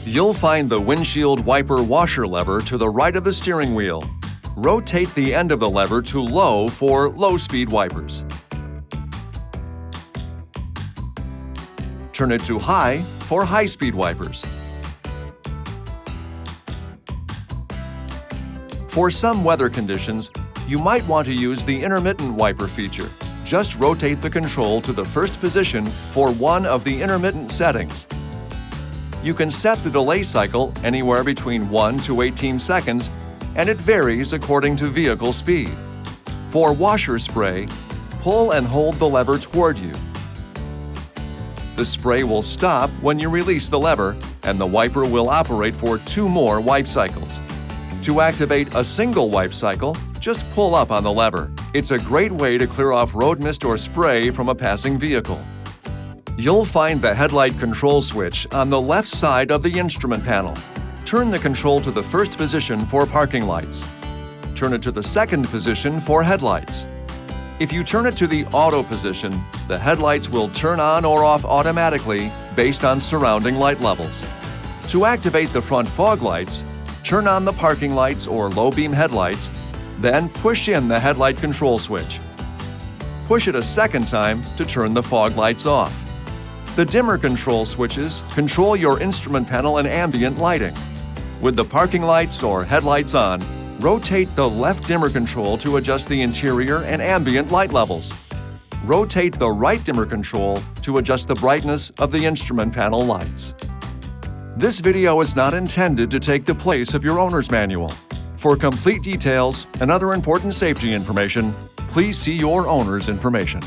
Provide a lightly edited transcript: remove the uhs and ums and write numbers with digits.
You'll find the windshield wiper washer lever to the right of the steering wheel. Rotate the end of the lever to low for low-speed wipers. Turn it to high for high-speed wipers. For some weather conditions, you might want to use the intermittent wiper feature. Just rotate the control to the first position for one of the intermittent settings. You can set the delay cycle anywhere between 1 to 18 seconds, and it varies according to vehicle speed. For washer spray, pull and hold the lever toward you. The spray will stop when you release the lever, and the wiper will operate for 2 more wipe cycles. To activate a single wipe cycle, just pull up on the lever. It's a great way to clear off road mist or spray from a passing vehicle. You'll find the headlight control switch on the left side of the instrument panel. Turn the control to the first position for parking lights. Turn it to the second position for headlights. If you turn it to the auto position, the headlights will turn on or off automatically based on surrounding light levels. To activate the front fog lights, turn on the parking lights or low-beam headlights, then push in the headlight control switch. Push it a second time to turn the fog lights off. The dimmer control switches control your instrument panel and ambient lighting. With the parking lights or headlights on, rotate the left dimmer control to adjust the interior and ambient light levels. Rotate the right dimmer control to adjust the brightness of the instrument panel lights. This video is not intended to take the place of your owner's manual. For complete details and other important safety information, please see your owner's information.